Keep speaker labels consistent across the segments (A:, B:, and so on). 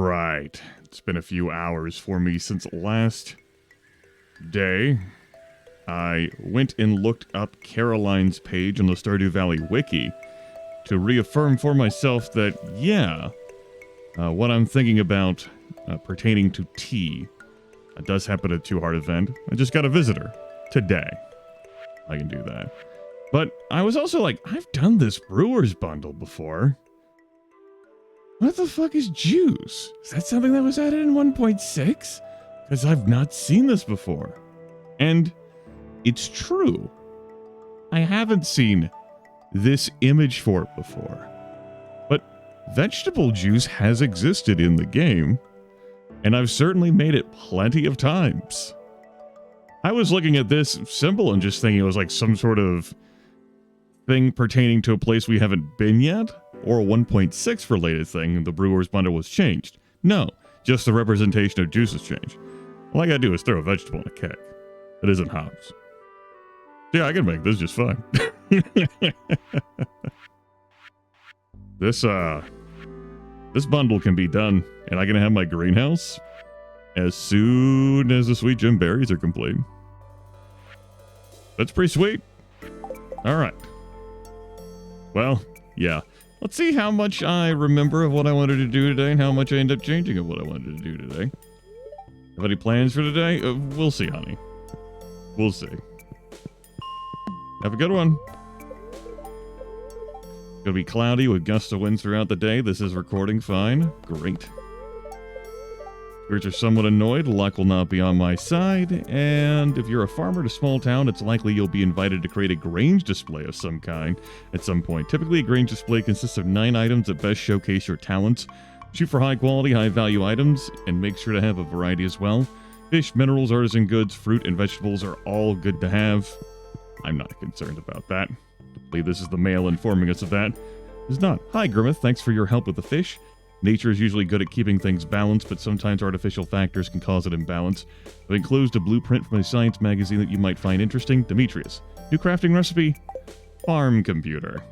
A: Alright. It's been a few hours for me since last day. I went and looked up Caroline's page on the Stardew Valley wiki to reaffirm for myself that, yeah, what I'm thinking about pertaining to tea does happen at Two Heart event. I just got a visitor today. I can do that. But I was also like, I've done this Brewer's Bundle before. What the fuck is juice? Is that something that was added in 1.6? Because I've not seen this before. And it's true. I haven't seen this image for it before. But vegetable juice has existed in the game, and I've certainly made it plenty of times. I was looking at this symbol and just thinking it was like some sort of thing pertaining to a place we haven't been yet, or a 1.6 related thing, the Brewer's Bundle was changed. No, just the representation of juice has changed. All I gotta do is throw a vegetable in a keg. It isn't hops. Yeah, I can make this just fine. This bundle can be done, and I can have my greenhouse as soon as the sweet gem berries are complete. That's pretty sweet. All right. Well, yeah. Let's see how much I remember of what I wanted to do today and how much I end up changing of what I wanted to do today. Have any plans for today? We'll see, honey. We'll see. Have a good one. Gonna be cloudy with gusts of wind throughout the day. This is recording fine. Great. Spirits are somewhat annoyed. Luck will not be on my side. And if you're a farmer in a small town, it's likely you'll be invited to create a grange display of some kind at some point. Typically, a grange display consists of 9 items that best showcase your talents. Shoot for high quality, high value items, and make sure to have a variety as well. Fish, minerals, artisan goods, fruit, and vegetables are all good to have. I'm not concerned about that. I believe this is the mail informing us of that. It's not. Hi, Grimith. Thanks for your help with the fish. Nature is usually good at keeping things balanced, but sometimes artificial factors can cause an imbalance. It includes a blueprint from a science magazine that you might find interesting. Demetrius. New crafting recipe? Farm computer.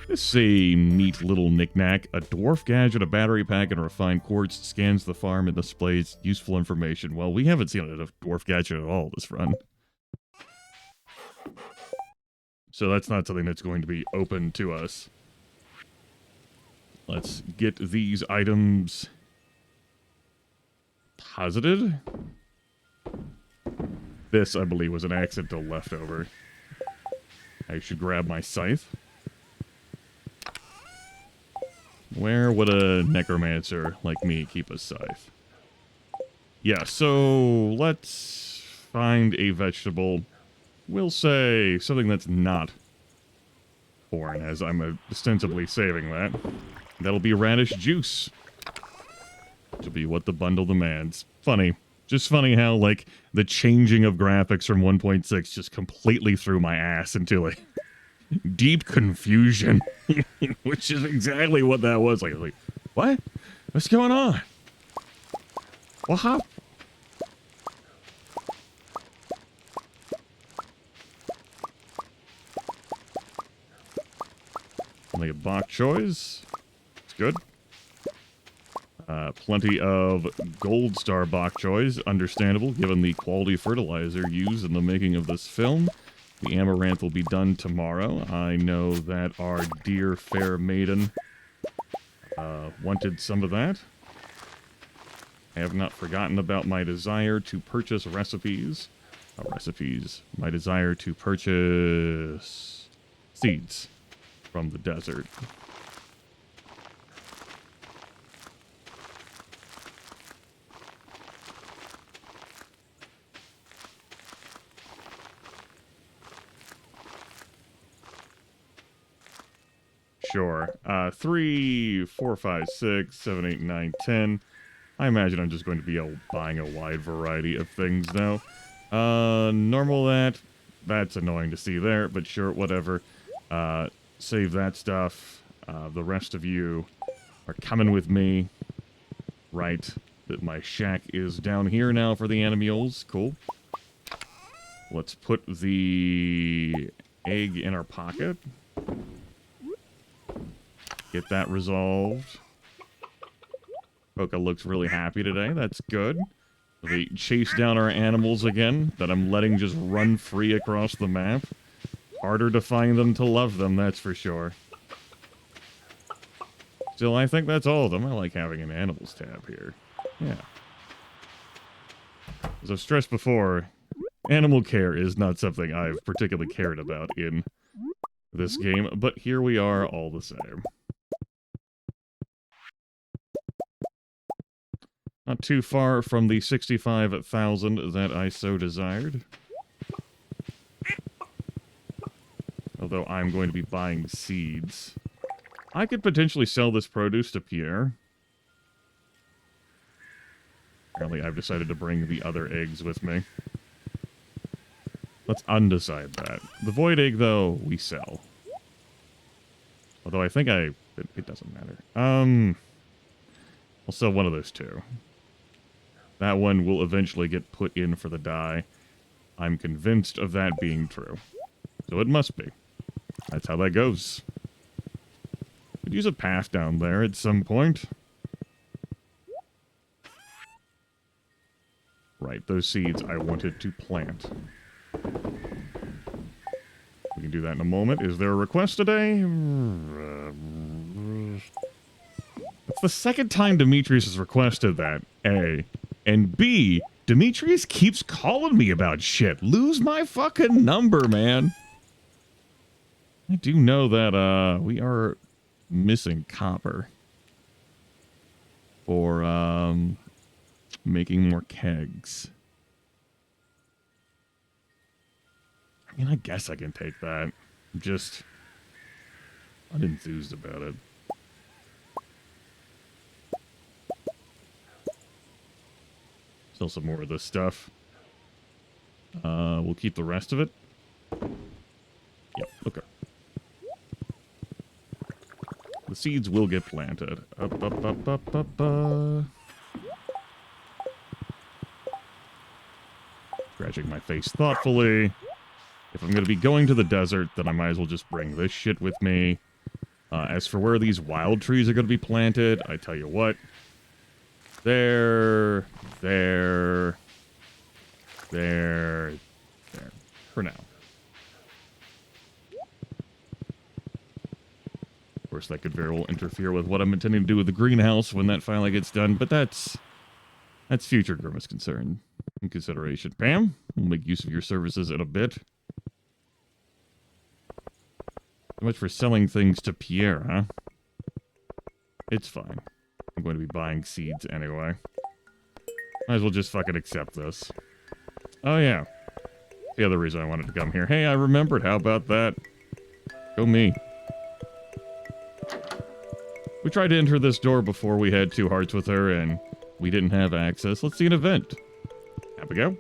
A: This is a neat little knickknack. A dwarf gadget, a battery pack, and a refined quartz scans the farm and displays useful information. Well, we haven't seen a dwarf gadget at all this run. So that's not something that's going to be open to us. Let's get these items posited. This, I believe, was an accidental leftover. I should grab my scythe. Where would a necromancer like me keep a scythe? Yeah, so let's find a vegetable. We'll say something that's not foreign, as I'm ostensibly saving that. That'll be radish juice. Which will be what the bundle demands. Funny. Just funny how, like, the changing of graphics from 1.6 just completely threw my ass into, like, deep confusion. Which is exactly what that was. Like, what? What's going on? What happened? Only a bok choi's. It's good. Plenty of gold star bok choi's. Understandable, given the quality fertilizer used in the making of this film. The amaranth will be done tomorrow. I know that our dear fair maiden wanted some of that. I have not forgotten about my desire to purchase recipes. My desire to purchase seeds from the desert. Sure. 3, 4, 5, 6, 7, 8, 9, 10. I imagine I'm just going to be buying a wide variety of things now. Normal that's annoying to see there, but sure, whatever. Save that stuff. The rest of you are coming with me. Right. That my shack is down here now for the animals. Cool. Let's put the egg in our pocket. Get that resolved. Poca looks really happy today. That's good. We chase down our animals again that I'm letting just run free across the map. Harder to find them to love them, that's for sure. Still, I think that's all of them. I like having an animals tab here. Yeah. As I've stressed before, animal care is not something I've particularly cared about in this game, but here we are all the same. Not too far from the 65,000 that I so desired. Although I'm going to be buying seeds. I could potentially sell this produce to Pierre. Apparently I've decided to bring the other eggs with me. Let's undecide that. The void egg, though, we sell. Although I think it doesn't matter. I'll sell one of those two. That one will eventually get put in for the dye. I'm convinced of that being true. So it must be. That's how that goes. Could use a path down there at some point. Right, those seeds I wanted to plant. We can do that in a moment. Is there a request today? It's the second time Demetrius has requested that, A. And B, Demetrius keeps calling me about shit. Lose my fucking number, man. I do know that, we are missing copper. For, making more kegs. I mean, I guess I can take that. I'm just unenthused about it. Sell some more of this stuff. We'll keep the rest of it. Yep, okay. The seeds will get planted. Scratching my face thoughtfully. If I'm going to be going to the desert, then I might as well just bring this shit with me. As for where these wild trees are going to be planted, I tell you what. There. For now. Of course, that could very well interfere with what I'm intending to do with the greenhouse when that finally gets done, but that's future Grimith concern and consideration. Pam, we'll make use of your services in a bit. So much for selling things to Pierre, huh? It's fine. I'm going to be buying seeds anyway. Might as well just fucking accept this. Oh, yeah. The other reason I wanted to come here. Hey, I remembered. How about that? Go me. We tried to enter this door before we had 2 hearts with her, and we didn't have access. Let's see an event. Have we go?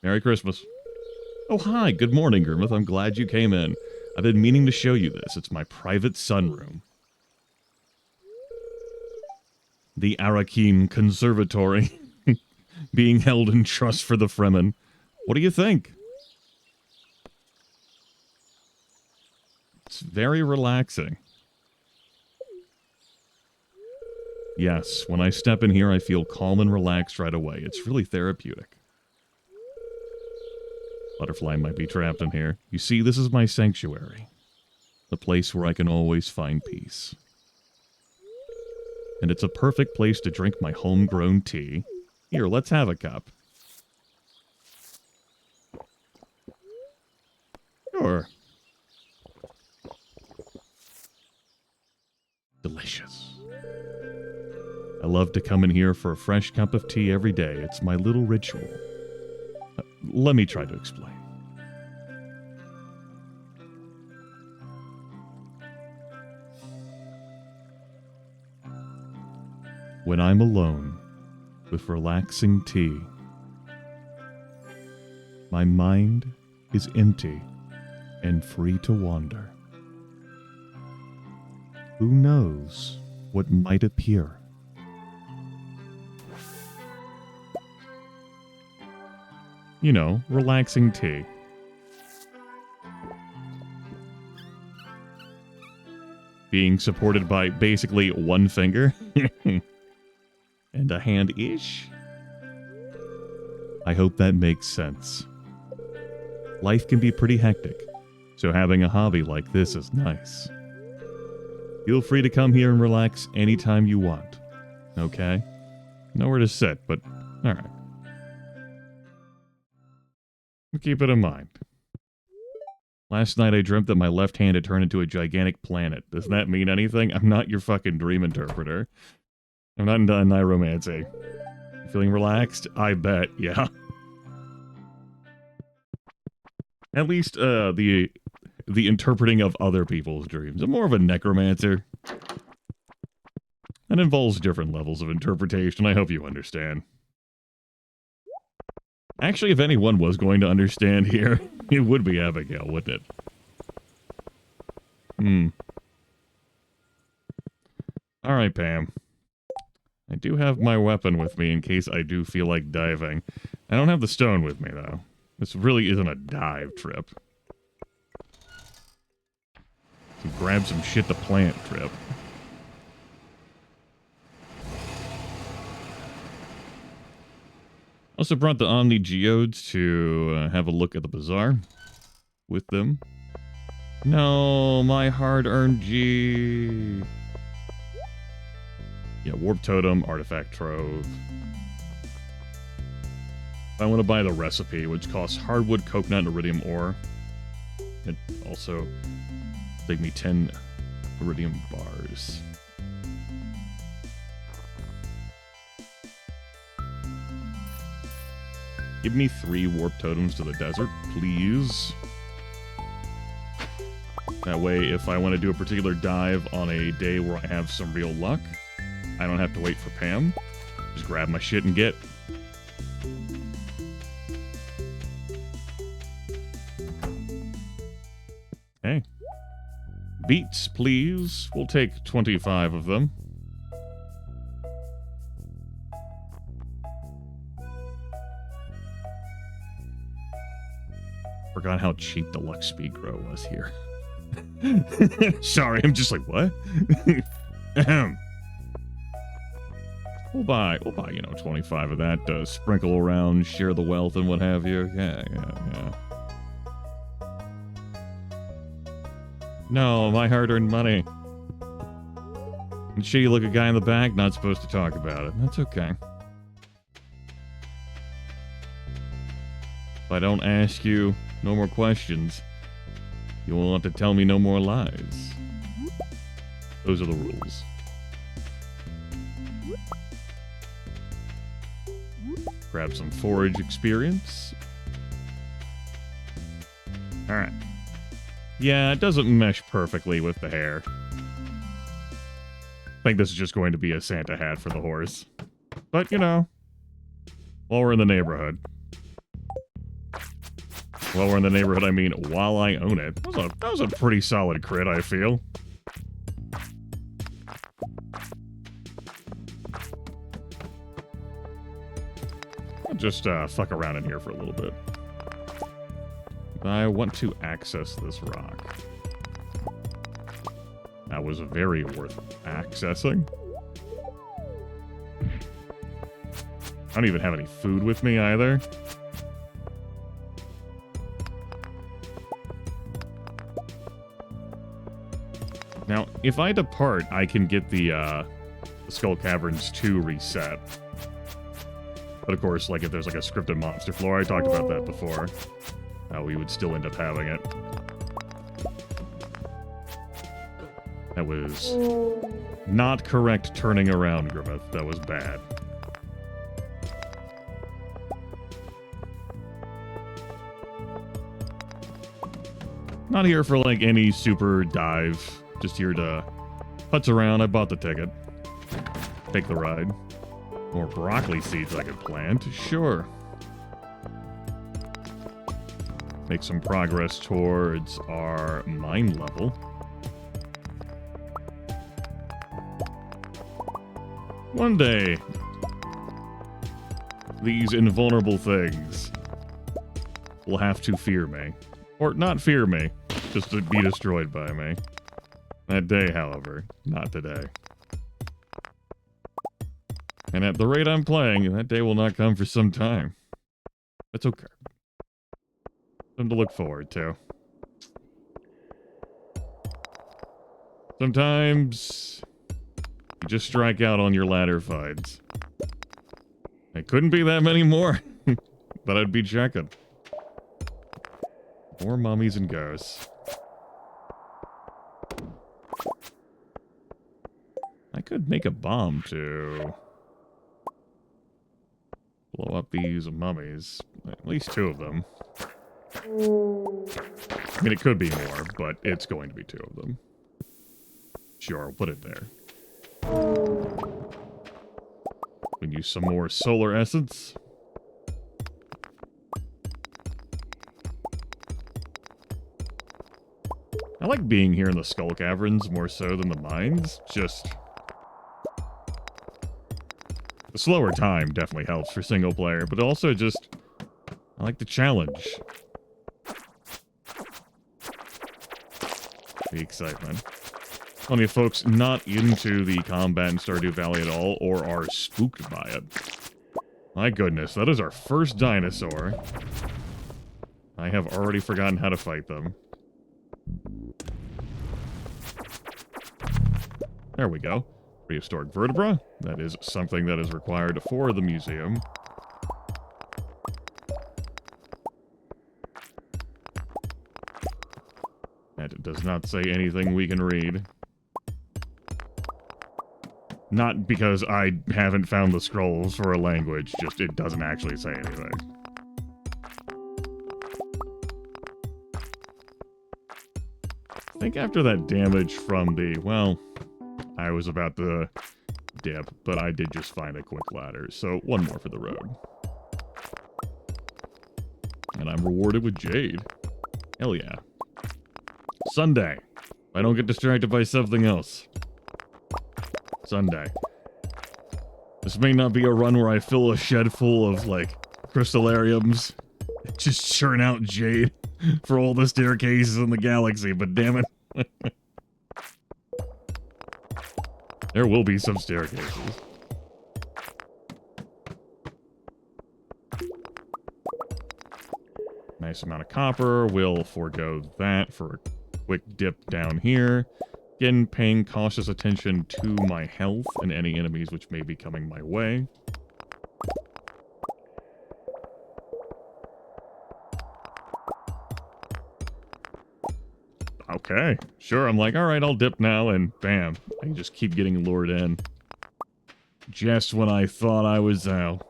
A: Merry Christmas. Oh, hi. Good morning, Grimith. I'm glad you came in. I've been meaning to show you this. It's my private sunroom. The Arakim Conservatory. Being held in trust for the Fremen. What do you think? It's very relaxing. Yes, when I step in here, I feel calm and relaxed right away. It's really therapeutic. Butterfly might be trapped in here. You see, this is my sanctuary. The place where I can always find peace. And it's a perfect place to drink my homegrown tea. Here, let's have a cup. Sure. Delicious. I love to come in here for a fresh cup of tea every day. It's my little ritual. Let me try to explain. When I'm alone, with relaxing tea, my mind is empty and free to wander. Who knows what might appear? You know, relaxing tea. being supported by basically one finger and a hand-ish. I hope that makes sense. Life can be pretty hectic, so having a hobby like this is nice. Feel free to come here and relax anytime you want, okay? Nowhere to sit, but alright. Keep it in mind. Last night I dreamt that my left hand had turned into a gigantic planet. Does that mean anything? I'm not your fucking dream interpreter. I'm not into niromancy. Feeling relaxed? I bet, yeah. At least, the interpreting of other people's dreams. I'm more of a necromancer. That involves different levels of interpretation, I hope you understand. Actually, if anyone was going to understand here, it would be Abigail, wouldn't it? Alright, Pam. I do have my weapon with me in case I do feel like diving. I don't have the stone with me, though. This really isn't a dive trip. It's a grab some shit to plant trip. Also brought the Omni Geodes to have a look at the bazaar with them. No, my hard-earned G. Yeah, Warp Totem, Artifact Trove. I want to buy the recipe, which costs hardwood, coconut, and iridium ore. It also take me 10 iridium bars. Give me 3 warp totems to the desert, please. That way, if I want to do a particular dive on a day where I have some real luck, I don't have to wait for Pam. Just grab my shit and get. Hey. Beets, please. We'll take 25 of them. Forgot how cheap Deluxe Speed Grow was here. Sorry, I'm just like, what? We'll buy, you know, 25 of that to sprinkle around, share the wealth and what have you. Yeah. No, my hard-earned money. And shitty looking guy in the back, not supposed to talk about it. That's okay. If I don't ask you no more questions, you will want to tell me no more lies. Those are the rules. Grab some forage experience. Alright. Yeah, it doesn't mesh perfectly with the hair. I think this is just going to be a Santa hat for the horse. But, you know, while we're in the neighborhood. While we're in the neighborhood, I mean, while I own it. That was a pretty solid crit, I feel. I'll just fuck around in here for a little bit. I want to access this rock. That was very worth accessing. I don't even have any food with me either. Now, if I depart, I can get the Skull Caverns 2 reset. But of course, like if there's like a scripted monster floor, I talked about that before. We would still end up having it. That was not correct turning around, Grimith. That was bad. Not here for like any super dive. Just here to putz around. I bought the ticket. Take the ride. More broccoli seeds I could plant. Sure. Make some progress towards our mine level. One day, these invulnerable things will have to fear me. Or not fear me, just to be destroyed by me. That day, however, not today. And at the rate I'm playing, that day will not come for some time. That's okay. Something to look forward to. Sometimes you just strike out on your ladder fights. It couldn't be that many more, but I'd be checking. More mummies and ghosts. I could make a bomb to blow up these mummies. At least 2 of them. I mean, it could be more, but it's going to be 2 of them. Sure, I'll put it there. We can use some more solar essence. I like being here in the Skull Caverns more so than the mines. Just the slower time definitely helps for single player, but also just I like the challenge. The excitement. Plenty of folks not into the combat in Stardew Valley at all, or are spooked by it. My goodness, that is our first dinosaur. I have already forgotten how to fight them. There we go. Prehistoric vertebra. That is something that is required for the museum. That does not say anything we can read. Not because I haven't found the scrolls for a language, just it doesn't actually say anything. I think after that damage from the, well, I was about to dip, but I did just find a quick ladder, so 1 more for the road. And I'm rewarded with Jade. Hell yeah. Sunday. I don't get distracted by something else. Sunday. This may not be a run where I fill a shed full of, like, crystallariums. Just churn out jade for all the staircases in the galaxy, but damn it. There will be some staircases. Nice amount of copper. We'll forego that for a quick dip down here. Again, paying cautious attention to my health and any enemies which may be coming my way. Okay, sure, I'm like, alright, I'll dip now, and bam, I just keep getting lured in. Just when I thought I was out.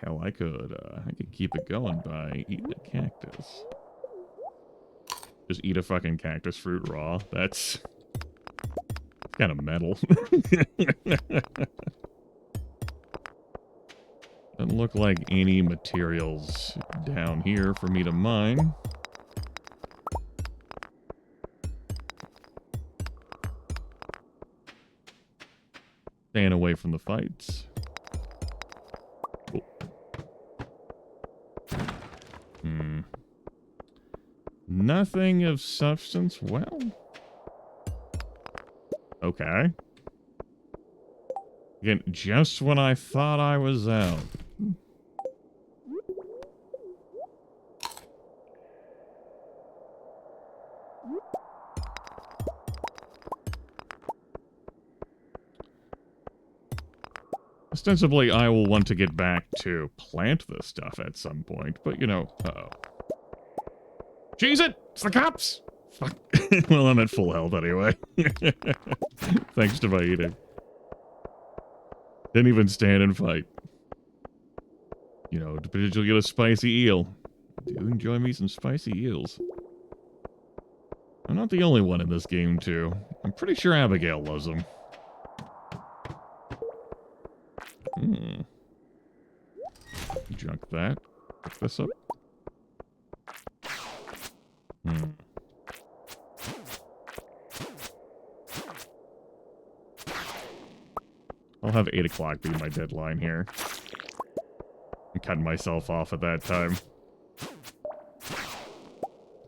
A: Hell, I could keep it going by eating a cactus. Just eat a fucking cactus fruit raw. That's kind of metal. Doesn't look like any materials down here for me to mine. Staying away from the fights. Nothing of substance. Well, okay. Again, just when I thought I was out. Ostensibly, I will want to get back to plant this stuff at some point, but you know, uh-oh. Cheese it! It's the cops! Fuck. Well, I'm at full health anyway. Thanks to my eating. Didn't even stand and fight. You know, to potentially get a spicy eel. I do enjoy me some spicy eels. I'm not the only one in this game, too. I'm pretty sure Abigail loves them. Junk that. Pick this up. I'll have 8 o'clock be my deadline here. I'm cutting myself off at that time.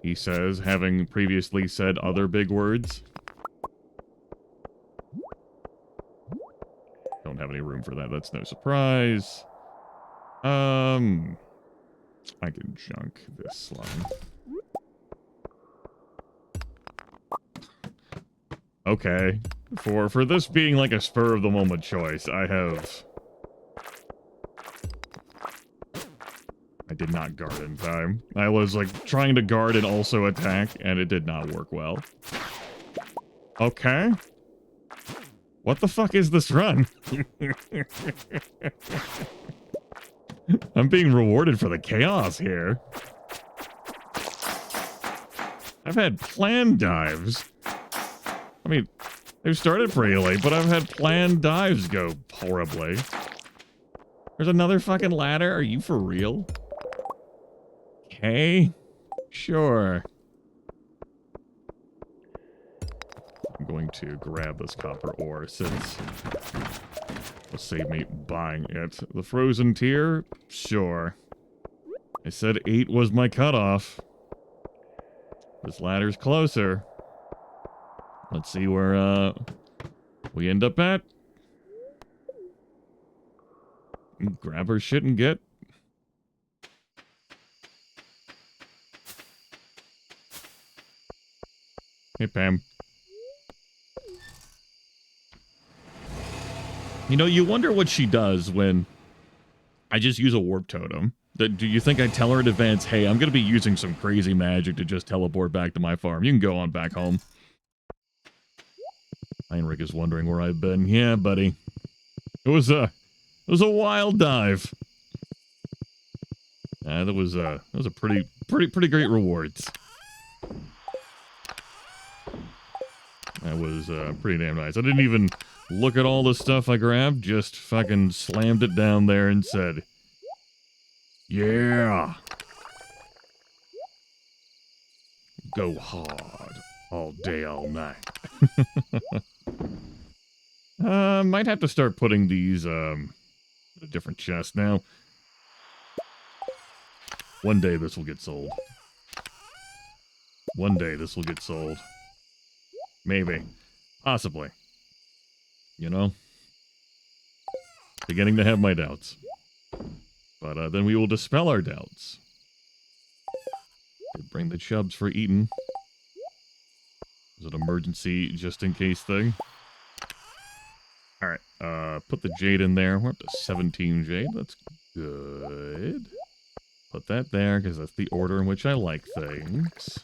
A: he says, having previously said other big words. Don't have any room for that. That's no surprise. I can junk this slime. Okay. For this being like a spur of the moment choice, I did not guard in time. I was like trying to guard and also attack, and it did not work well. Okay. What the fuck is this run? I'm being rewarded for the chaos here. I've had planned dives. I mean, they've started pretty late, but I've had planned dives go horribly. There's another fucking ladder? Are you for real? Okay. Sure. I'm going to grab this copper ore since it'll save me buying it. The frozen tier? Sure. I said 8 was my cutoff. This ladder's closer. Let's see where we end up at. Grab her shit and get. Hey, Pam. You know, you wonder what she does when I just use a warp totem. Do you think I tell her in advance, hey, I'm going to be using some crazy magic to just teleport back to my farm. You can go on back home. Heinrich is wondering where I've been. Yeah, buddy. It was a wild dive. That was a pretty great rewards. That was pretty damn nice. I didn't even look at all the stuff I grabbed, just fucking slammed it down there and said, yeah. Go hard. All day, all night. Might have to start putting these, in a different chest now. One day this will get sold. One day this will get sold. Maybe. Possibly. You know? Beginning to have my doubts. But then we will dispel our doubts. Did bring the chubs for eating. Is it an emergency just in case thing? Alright, put the jade in there. We're up to 17 jade. That's good. Put that there, because that's the order in which I like things.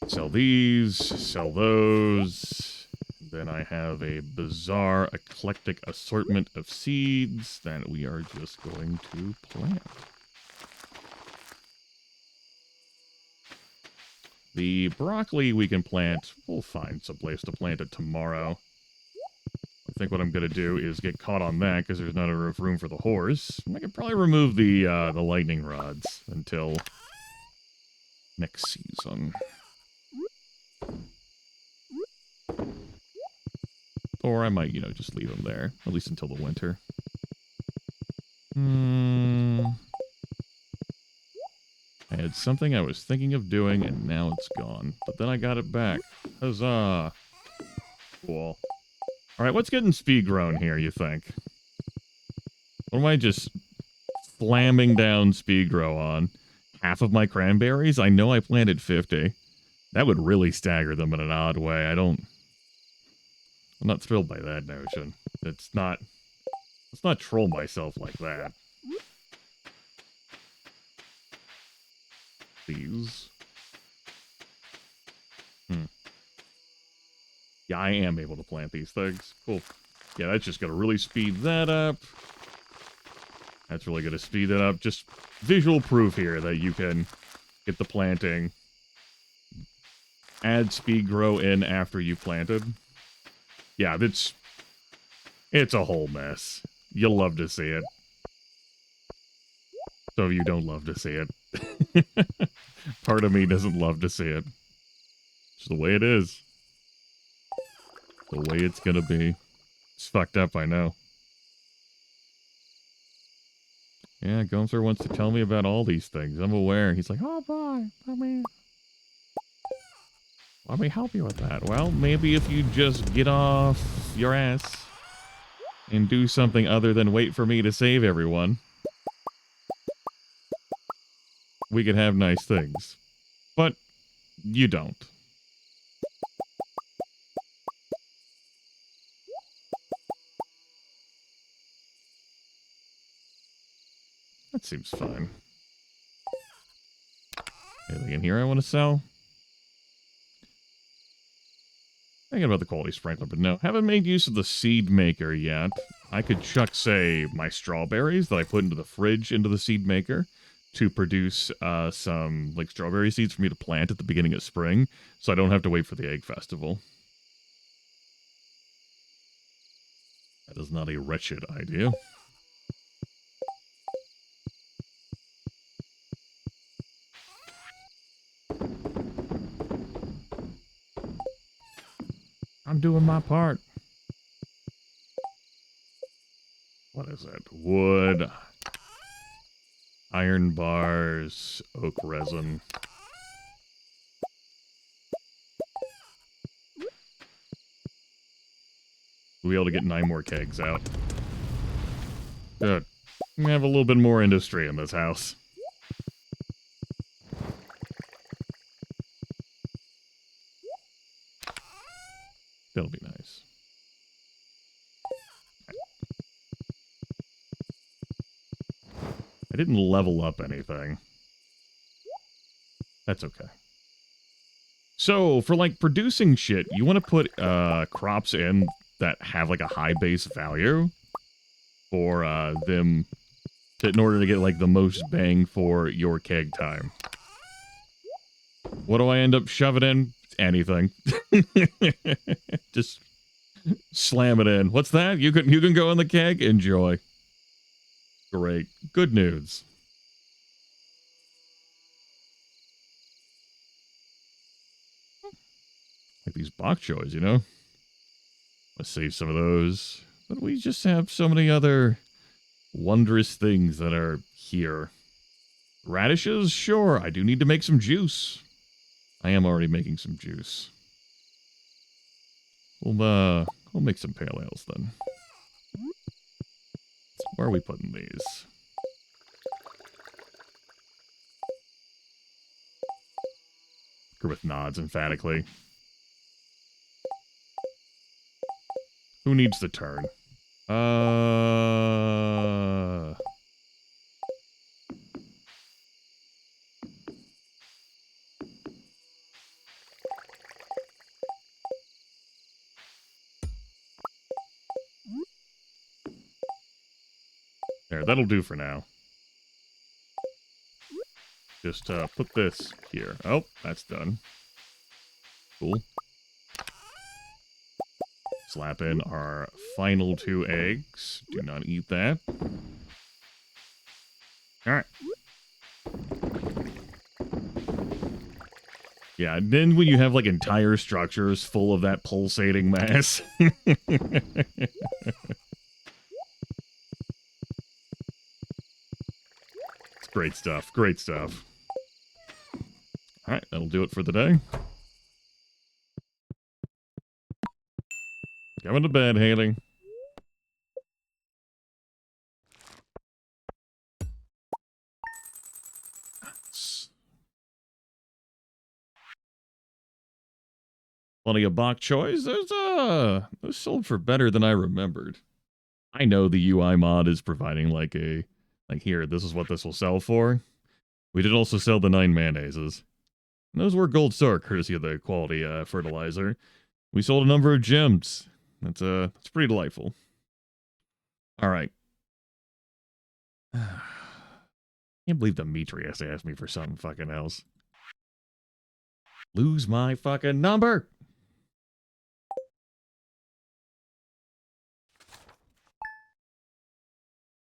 A: Sell these, sell those. Then I have a bizarre, eclectic assortment of seeds that we are just going to plant. The broccoli we can plant. We'll find some place to plant it tomorrow. I think what I'm going to do is get caught on that because there's not enough room for the horse. I could probably remove the lightning rods until next season. Or I might, you know, just leave them there, at least until the winter. I had something I was thinking of doing, and now it's gone. But then I got it back. Huzzah. Cool. Alright, what's getting speed grown here, you think? What am I just slamming down speed grow on? Half of my cranberries? I know I planted 50. That would really stagger them in an odd way. I'm not thrilled by that notion. Let's not troll myself like that. These. Yeah, I am able to plant these things. Cool. Yeah, that's just going to really speed that up. That's really going to speed that up. Just visual proof here that you can get the planting. Add speed grow in after you planted. Yeah, it's a whole mess. You'll love to see it. Some of you don't love to see it. Part of me doesn't love to see it. It's the way it is. The way it's gonna be. It's fucked up, I know. Yeah, Gunther wants to tell me about all these things. I'm aware. He's like, oh boy, let me help you with that. Well, maybe if you just get off your ass and do something other than wait for me to save everyone, we could have nice things. But you don't. That seems fine. Anything in here I want to sell? Thinking about the quality sprinkler, but no. Haven't made use of the seed maker yet. I could chuck, say, my strawberries that I put into the fridge into the seed maker to produce some, like, strawberry seeds for me to plant at the beginning of spring, so I don't have to wait for the egg festival. That is not a wretched idea. I'm doing my part. What is it? Wood, iron bars, oak resin. We'll be able to get 9 more kegs out. Good. We have a little bit more industry in this house. That'll be nice. I didn't level up anything. That's okay. So, for, like, producing shit, you want to put crops in that have, like, a high base value for them in order to get, like, the most bang for your keg time. What do I end up shoving in? Anything. Just slam it in. What's that? You can go in the keg? Enjoy. Great. Good news. Like these bok choys, you know? Let's save some of those. But we just have so many other wondrous things that are here. Radishes? Sure, I do need to make some juice. I am already making some juice. We'll make some pale ales then. Where are we putting these? Grimith nods emphatically. Who needs the turn? There, that'll do for now. Just put this here. Oh, that's done. Cool. Slap in our final 2 eggs. Do not eat that. Alright. Yeah, and then when you have, like, entire structures full of that pulsating mass. It's great stuff. Great stuff. Alright, that'll do it for the day. Coming to bed, Haley. Plenty of bok choys. Those sold for better than I remembered. I know the UI mod is providing like here, this is what this will sell for. We did also sell the 9 mayonnaises. And those were gold star, courtesy of the quality fertilizer. We sold a number of gems. That's pretty delightful. All right. Can't believe Demetrius asked me for something fucking else. Lose my fucking number.